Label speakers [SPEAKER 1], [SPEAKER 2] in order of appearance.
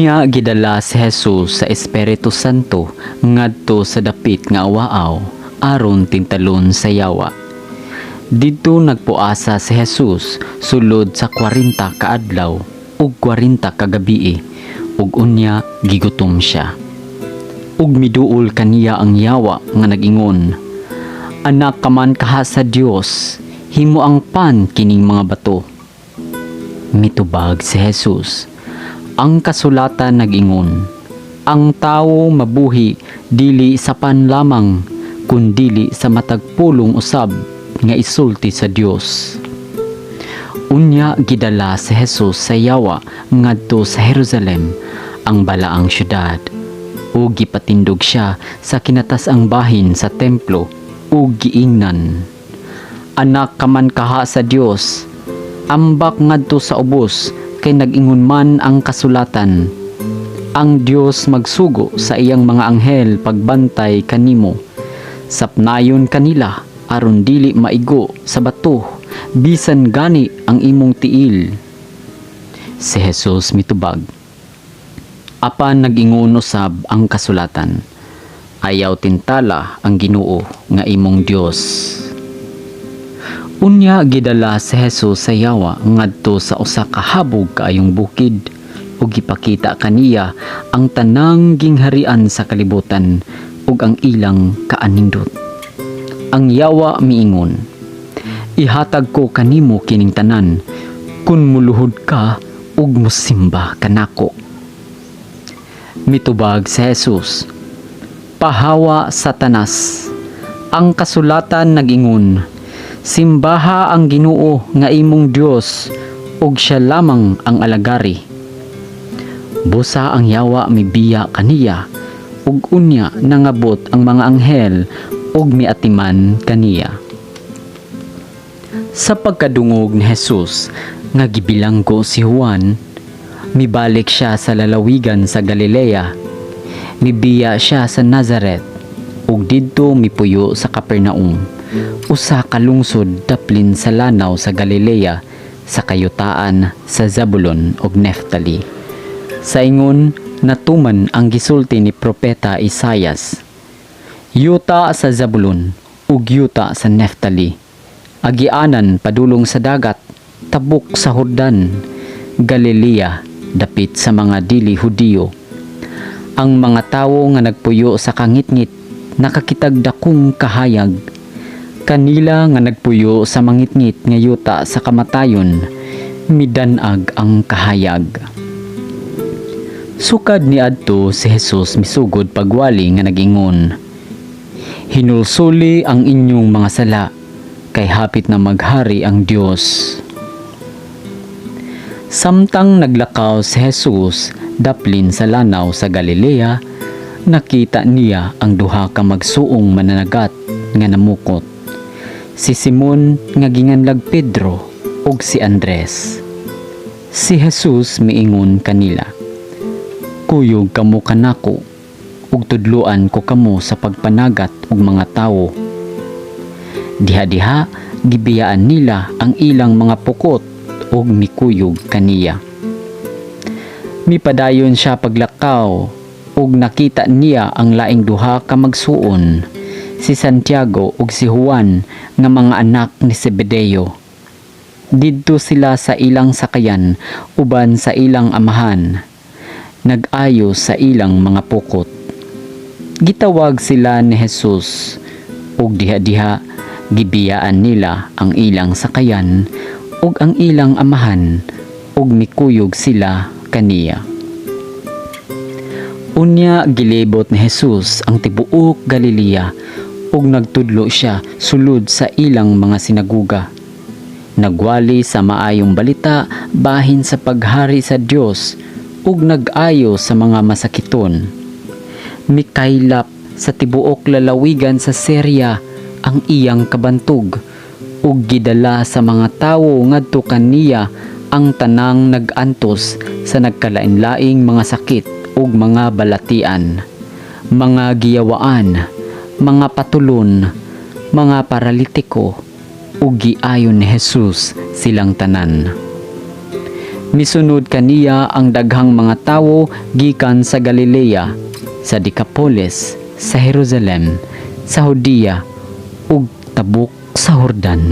[SPEAKER 1] Unya gidala si Jesus sa Espiritu Santo ngadto sa dapit nga awaaw aron tintalon sa yawa. Didto nagpuasa si Jesus sulod sa 40 ka adlaw ug 40 ka gabii ug unya gigutom siya. Ug miduol kaniya ang yawa nga nagingon, "Anak ka man kaha sa Dios, himo ang pan kining mga bato." Mitubag si Jesus. Ang kasulatan nagingon, "Ang tawo mabuhi dili sa pan lamang, kundili sa matag pulong usab nga isulti sa Dios." Unya gidala si Jesus sa yawa ngadto sa Jerusalem, ang balaang syudad, ug gipatindog siya sa kinatas-ang bahin sa templo ug giingnan, "Anak ka man kaha sa Dios, ambak ngadto sa ubos, kay nag-ingon man ang kasulatan, ang Dios magsugo sa iyang mga anghel pagbantay kanimo, sapnayon kanila aron dili maigo sa bato, bisan gani ang imong tiil." Si Jesus mitubag. Apan nag-ingon usab ang kasulatan, "Ayaw tintala ang Ginoo nga imong Dios." Unya gidala si Jesus sa yawa ngadto sa usa ka habog kaayong bukid ug gipakita kaniya ang tanang gingharian sa kalibutan ug ang ilang kaanindot. Ang yawa miingon, "Ihatag ko kanimo kining tanan kun muluhod ka ug mosimba kanako." Mitubag si Jesus, "Pahawa Satanas, ang kasulatan nagingon, simbaha ang Ginoo nga imong Dios ug siya lamang ang alagari." Busa ang yawa mibiya kaniya ug unya nangabot ang mga anghel ug miatiman kaniya. Sa pagkadungog ni Jesus nga gibilanggo si Juan, mibalik siya sa lalawigan sa Galilea. Mibiya siya sa Nazareth ug didto mipuyo sa Capernaum, usa ka lungsod daplin sa lanaw sa Galilea sa kayutaan sa Zabulon ug Neftali. Sa ingon natuman ang gisulti ni propeta Isaias, "Yuta sa Zabulon ug yuta sa Neftali, agianan padulong sa dagat, tabok sa Hordan, Galilea dapit sa mga dili Hudiyo. Ang mga tawo nga nagpuyo sa kangitngit nakakitag dakong kahayag, kanila nga nagpuyo sa mangitngit nga yuta sa kamatayon, midanag ang kahayag." Sukad ni adto si Jesus misugod pagwali nga nagingon, "Hinulsuli ang inyong mga sala, kay hapit na maghari ang Dios." Samtang naglakaw si Jesus daplin sa lanaw sa Galilea, nakita niya ang duha ka magsuong mananagat nga namukot, si Simon nga ginganlag Pedro ug si Andres. Si Jesus miingon kanila, "Kuyog kamo kanako ug tudloan ko kamo sa pagpanagat og mga tawo." Diha-diha gibiyaan nila ang ilang mga pukot ug mikuyog kaniya. Mipadayon siya paglakaw ug nakita niya ang laing duha ka magsuon, si Santiago ug si Juan nga mga anak ni Zebedeo. Didto sila sa ilang sakayan uban sa ilang amahan, nag-ayo sa ilang mga pukot. Gitawag sila ni Jesus ug diha-diha gibiyaan nila ang ilang sakayan ug ang ilang amahan ug mikuyog sila kaniya. Unya gilibot ni Jesus ang tibuok Galilea ug nagtudlo siya sulod sa ilang mga sinaguga. Nagwali sa maayong balita bahin sa paghari sa Dios ug nag-ayo sa mga masakiton. Mikaylap sa tibuok lalawigan sa Syria ang iyang kabantog ug gidala sa mga tawo ngadto kaniya ang tanang nag-antos sa nagkalain-laing mga sakit ug mga balatian, mga giyawaan, mga patulon, mga paralitiko ug giayon ni Jesus silang tanan. Misunod kaniya ang daghang mga tawo gikan sa Galilea, sa Decapolis, sa Jerusalem, sa Judea ug tabok sa Jordan.